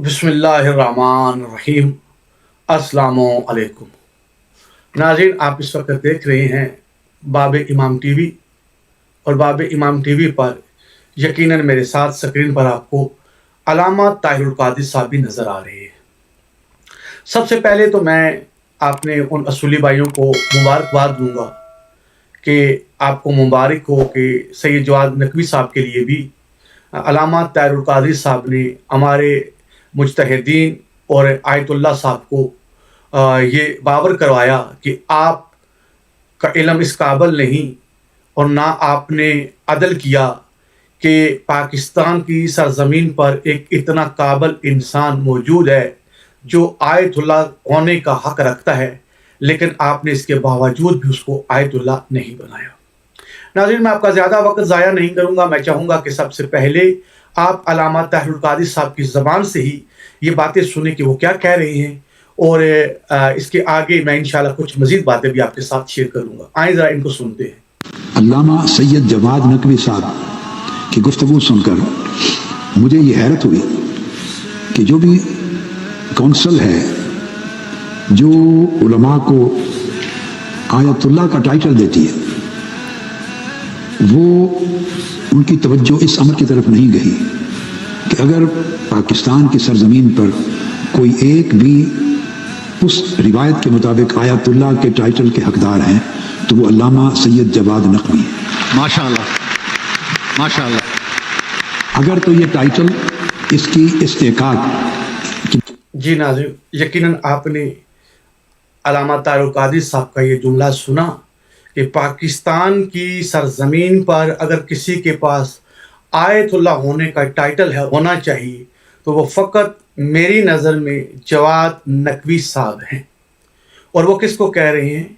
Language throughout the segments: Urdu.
بسم اللہ الرحمن الرحیم۔ السلام علیکم ناظرین، آپ اس وقت دیکھ رہے ہیں باب امام ٹی وی، اور باب امام ٹی وی پر یقیناً میرے ساتھ سکرین پر آپ کو علامہ طاہر القادری صاحب بھی نظر آ رہے ہیں۔ سب سے پہلے تو میں اپنے ان اصولی بھائیوں کو مبارکباد دوں گا کہ آپ کو مبارک ہو کہ سید جواد نقوی صاحب کے لیے بھی علامہ طاہر القادری صاحب نے ہمارے مجتہدین اور آیت اللہ صاحب کو یہ باور کروایا کہ آپ کا علم اس قابل نہیں، اور نہ آپ نے عدل کیا کہ پاکستان کی سرزمین پر ایک اتنا قابل انسان موجود ہے جو آیت اللہ ہونے کا حق رکھتا ہے، لیکن آپ نے اس کے باوجود بھی اس کو آیت اللہ نہیں بنایا۔ ناظرین، میں آپ کا زیادہ وقت ضائع نہیں کروں گا۔ میں چاہوں گا کہ سب سے پہلے آپ علامہ طاہر القادری صاحب کی زبان سے ہی یہ باتیں سنیں کہ وہ کیا کہہ رہے ہیں، اور اس کے آگے میں انشاءاللہ کچھ مزید باتیں بھی آپ کے ساتھ شیئر کروں گا۔ آئیں ذرا ان کو سنتے ہیں۔ علامہ سید جواد نقوی صاحب کی گفتگو سن کر مجھے یہ حیرت ہوئی کہ جو بھی کونسل ہے جو علماء کو آیت اللہ کا ٹائٹل دیتی ہے، وہ ان کی توجہ اس امر کی طرف نہیں گئی کہ اگر پاکستان کی سرزمین پر کوئی ایک بھی اس روایت کے مطابق آیت اللہ کے ٹائٹل کے حقدار ہیں تو وہ علامہ سید جواد نقوی ہے۔ ماشاءاللہ ماشاءاللہ۔ اگر تو یہ ٹائٹل اس کی استحقاق جی ناظرین، یقیناً آپ نے علامہ طاہر القادری صاحب کا یہ جملہ سنا کہ پاکستان کی سرزمین پر اگر کسی کے پاس آیت اللہ ہونے کا ٹائٹل ہونا چاہیے تو وہ فقط میری نظر میں جواد نقوی صاحب ہیں۔ اور وہ کس کو کہہ رہے ہیں؟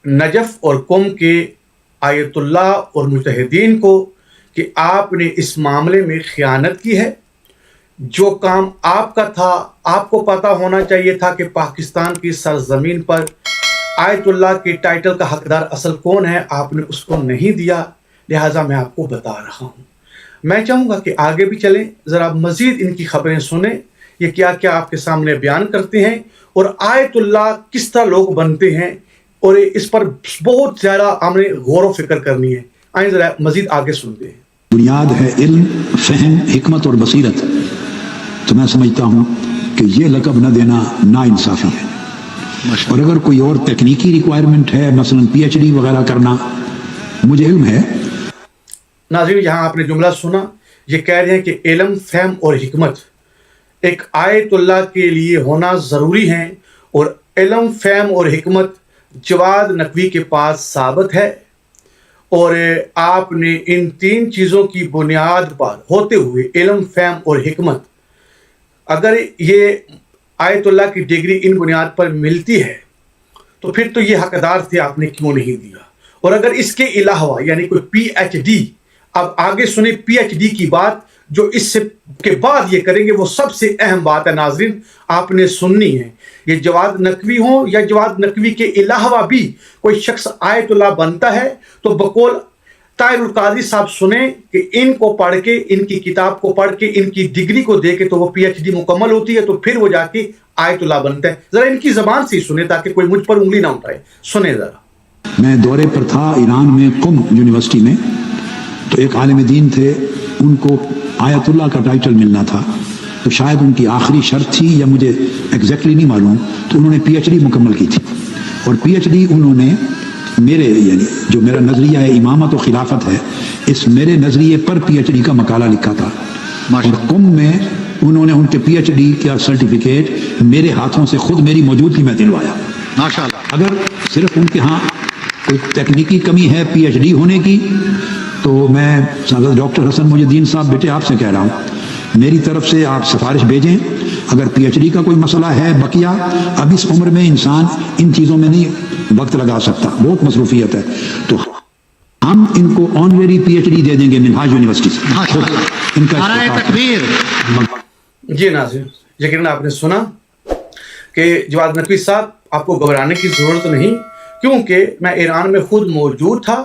نجف اور قم کے آیت اللہ اور مجتہدین کو، کہ آپ نے اس معاملے میں خیانت کی ہے۔ جو کام آپ کا تھا، آپ کو پتہ ہونا چاہیے تھا کہ پاکستان کی سرزمین پر آیت اللہ کے ٹائٹل کا حقدار اصل کون ہے، آپ نے اس کو نہیں دیا، لہٰذا میں آپ کو بتا رہا ہوں۔ میں چاہوں گا کہ آگے بھی چلیں، ذرا مزید ان کی خبریں سنیں، یہ کیا کیا آپ کے سامنے بیان کرتے ہیں، اور آیت اللہ کس طرح لوگ بنتے ہیں، اور اس پر بہت زیادہ ہم نے غور و فکر کرنی ہے۔ آئیں ذرا مزید آگے سنتے ہیں۔ بنیاد ہے علم، فہم، حکمت اور بصیرت، تو میں سمجھتا ہوں کہ یہ لقب نہ دینا ناانصافی ہے۔ اور اگر کوئی اور تکنیکی ریکوائرمنٹ ہے، مثلا پی ایچ ڈی وغیرہ کرنا، مجھے علم ہے۔ ناظرین، یہاں آپ نے جملہ سنا، یہ کہہ رہے ہیں کہ علم، فہم اور حکمت ایک آیت اللہ کے لیے ہونا ضروری ہیں، اور علم، فہم اور حکمت جواد نقوی کے پاس ثابت ہے، اور آپ نے ان تین چیزوں کی بنیاد پر ہوتے ہوئے علم، فہم اور حکمت، اگر یہ آیت اللہ کی ڈگری ان بنیاد پر ملتی ہے تو پھر تو یہ حقدار تھے، آپ نے کیوں نہیں دیا؟ اور اگر اس کے علاوہ یعنی کوئی پی ایچ ڈی، اب آگے سنیں پی ایچ ڈی کی بات، جو اس سے کے بعد یہ کریں گے وہ سب سے اہم بات ہے ناظرین، آپ نے سننی ہے۔ یہ جواد نقوی ہوں یا جواد نقوی کے علاوہ بھی کوئی شخص آیت اللہ بنتا ہے تو بقول طاہر القادری صاحب سنیں کہ ان کو پڑھ کے، ان کی کتاب کو پڑھ کے، ان کی ڈگری کو دے کے تو وہ پی ایچ ڈی مکمل ہوتی ہے، تو پھر وہ جا کے آیت اللہ بنتا ہے۔ ذرا ان کی زبان سے ہی سنیں تاکہ کوئی مجھ پر انگلی نہ اٹھائے، سنیں ذرا۔ میں دورے پر تھا ایران میں، قم یونیورسٹی میں، تو ایک عالم دین تھے، ان کو آیت اللہ کا ٹائٹل ملنا تھا، تو شاید ان کی آخری شرط تھی یا مجھے ایگزیکٹلی نہیں معلوم، تو انہوں نے پی ایچ ڈی مکمل کی تھی، اور پی ایچ ڈی انہوں نے میرے یعنی جو میرا نظریہ ہے امامت و خلافت ہے، اس میرے نظریے پر پی ایچ ڈی کا مقالہ لکھا تھا، اور قم میں انہوں نے ان کے پی ایچ ڈی کا سرٹیفکیٹ میرے ہاتھوں سے خود میری موجودگی میں دلوایا۔ ماشاءاللہ۔ اگر صرف ان کے ہاں کوئی تکنیکی کمی ہے پی ایچ ڈی ہونے کی، تو میں ڈاکٹر حسن محی الدین صاحب بیٹے آپ سے کہہ رہا ہوں، میری طرف سے آپ سفارش بھیجیں۔ اگر پی ایچ ڈی کا کوئی مسئلہ ہے بقیہ، اب اس عمر میں انسان ان چیزوں میں نہیں وقت لگا سکتا، بہت مصروفیت ہے، تو ہم ان کو آنریری پی ایچ ڈی دے دیں گے منہاج یونیورسٹی سے۔ ان کا نعرہ تکبیر۔ جی ناظرین، یقیناً آپ نے سنا کہ جواد نقوی صاحب، آپ کو گھبرانے کی ضرورت نہیں، کیونکہ میں ایران میں خود موجود تھا،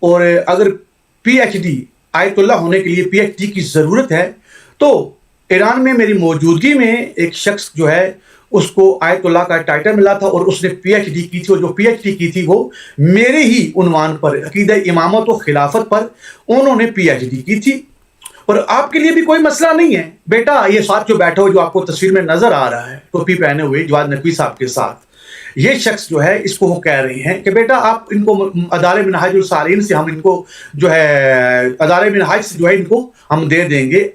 اور اگر پی ایچ ڈی آیت اللہ ہونے کے لیے پی ایچ ڈی کی ضرورت ہے تو ایران میں میری موجودگی میں ایک شخص جو ہے اس کو آیت اللہ کا ٹائٹل ملا تھا اور اس نے پی ایچ ڈی کی تھی، اور جو پی ایچ ڈی کی تھی وہ میرے ہی عنوان پر، عقیدہ امامت و خلافت پر انہوں نے پی ایچ ڈی کی تھی۔ اور آپ کے لیے بھی کوئی مسئلہ نہیں ہے بیٹا، یہ ساتھ جو بیٹھا ہو جو آپ کو تصویر میں نظر آ رہا ہے ٹوپی پہنے ہوئے جواد نقوی صاحب کے ساتھ، یہ شخص جو ہے اس کو وہ کہہ رہے ہیں کہ بیٹا آپ ان کو ادارے منہاج الصالحین سے ہم ان کو جو ہے ادارے منہاج سے جو ہے ان کو ہم دے دیں گے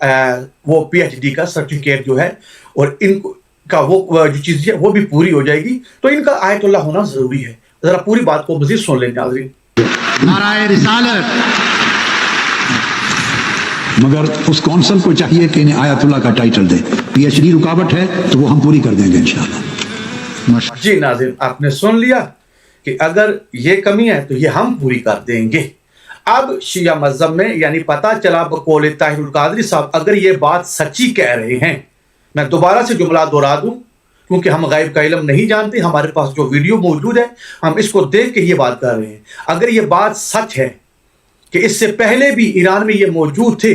وہ پی ایچ ڈی کا سرٹیفکیٹ جو ہے، اور ان کو کا وہ جو چیز ہے وہ بھی پوری ہو جائے گی، تو ان کا آیت اللہ ہونا ضروری ہے۔ ذرا پوری بات کو مزید سن لیں ناظرین۔ نعرہ رسالت۔ مگر اس کونسل کو چاہیے کہ انہیں آیت اللہ کا ٹائٹل دے۔ پی ایچ ڈی رکاوٹ ہے تو وہ ہم پوری کر دیں گے انشاءاللہ۔ جی ناظرین، آپ نے سن لیا کہ اگر یہ کمی ہے تو یہ ہم پوری کر دیں گے۔ اب شیعہ مذہب میں یعنی پتہ چلا بقول طاہر القادری صاحب اگر یہ بات سچی کہہ رہے ہیں، میں دوبارہ سے جملہ دہرا دوں کیونکہ ہم غیب کا علم نہیں جانتے، ہمارے پاس جو ویڈیو موجود ہے ہم اس کو دیکھ کے یہ بات کر رہے ہیں۔ اگر یہ بات سچ ہے کہ اس سے پہلے بھی ایران میں یہ موجود تھے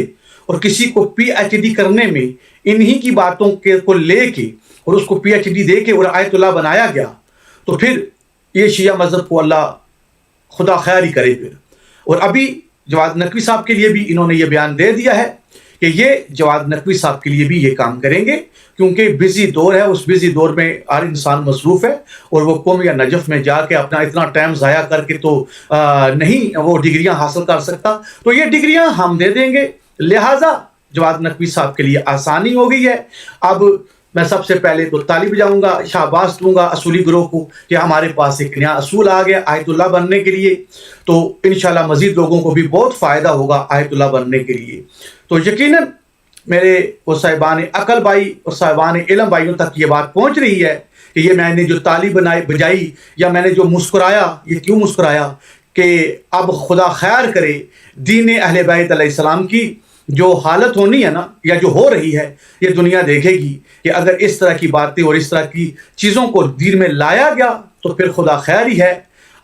اور کسی کو پی ایچ ڈی کرنے میں انہی کی باتوں کو لے کے اور اس کو پی ایچ ڈی دے کے اور آیت اللہ بنایا گیا، تو پھر یہ شیعہ مذہب کو اللہ خدا خیر ہی کرے پھر۔ اور ابھی جواد نقوی صاحب کے لیے بھی انہوں نے یہ بیان دے دیا ہے کہ یہ جواد نقوی صاحب کے لیے بھی یہ کام کریں گے، کیونکہ بزی دور ہے، اس بزی دور میں ہر انسان مصروف ہے، اور وہ قم یا نجف میں جا کے اپنا اتنا ٹائم ضائع کر کے تو نہیں وہ ڈگریاں حاصل کر سکتا، تو یہ ڈگریاں ہم دے دیں گے، لہٰذا جواد نقوی صاحب کے لیے آسانی ہو گئی ہے۔ اب میں سب سے پہلے تو طالب جاؤں گا، شاباش دوں گا اصولی گروہ کو کہ ہمارے پاس ایک نیا اصول آ گیا آیت اللہ بننے کے لیے، تو انشاءاللہ مزید لوگوں کو بھی بہت فائدہ ہوگا آیت اللہ بننے کے لیے۔ تو یقیناً میرے وہ صاحبان عقل بھائی اور صاحبان علم بھائیوں تک یہ بات پہنچ رہی ہے کہ یہ میں نے جو تالی بجائی یا میں نے جو مسکرایا، یہ کیوں مسکرایا کہ اب خدا خیر کرے دین اہل بیت علیہ السلام کی جو حالت ہونی ہے نا، یا جو ہو رہی ہے، یہ دنیا دیکھے گی کہ اگر اس طرح کی باتیں اور اس طرح کی چیزوں کو دین میں لایا گیا تو پھر خدا خیر ہی ہے۔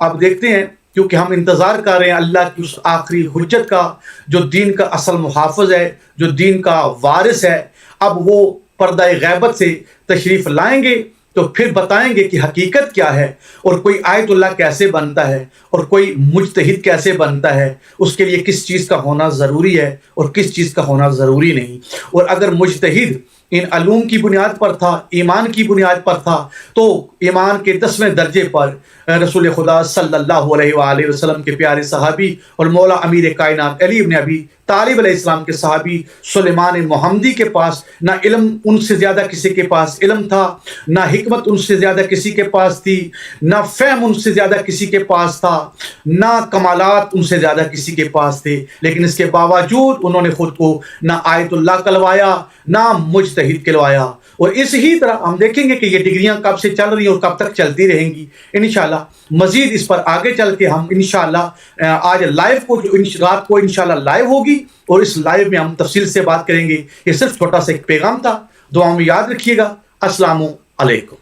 اب دیکھتے ہیں، کیونکہ ہم انتظار کر رہے ہیں اللہ کی اس آخری حجت کا جو دین کا اصل محافظ ہے، جو دین کا وارث ہے، اب وہ پردہ غیبت سے تشریف لائیں گے تو پھر بتائیں گے کہ حقیقت کیا ہے، اور کوئی آیت اللہ کیسے بنتا ہے، اور کوئی مجتہد کیسے بنتا ہے، اس کے لیے کس چیز کا ہونا ضروری ہے اور کس چیز کا ہونا ضروری نہیں۔ اور اگر مجتہد ان علوم کی بنیاد پر تھا، ایمان کی بنیاد پر تھا، تو ایمان کے 10ویں درجے پر رسول خدا صلی اللہ علیہ وآلہ وسلم کے پیارے صحابی اور مولا امیر کائنات علی ابن ابی طالب علیہ السلام کے صحابی سلیمان محمدی کے پاس نہ علم ان سے زیادہ کسی کے پاس علم تھا، نہ حکمت ان سے زیادہ کسی کے پاس تھی، نہ فہم ان سے زیادہ کسی کے پاس تھا، نہ کمالات ان سے زیادہ کسی کے پاس تھے، لیکن اس کے باوجود انہوں نے خود کو نہ آیت اللہ کلوایا نہ مجتہد کلوایا۔ اور اسی طرح ہم دیکھیں گے کہ یہ ڈگریاں کب سے چل رہی ہیں اور کب تک چلتی رہیں گی انشاءاللہ۔ مزید اس پر آگے چل کے ہم انشاءاللہ آج لائیو کو جو رات کو انشاءاللہ لائیو ہوگی، اور اس لائیو میں ہم تفصیل سے بات کریں گے۔ یہ صرف چھوٹا سا ایک پیغام تھا، دعاؤں میں یاد رکھیے گا۔ السلام علیکم۔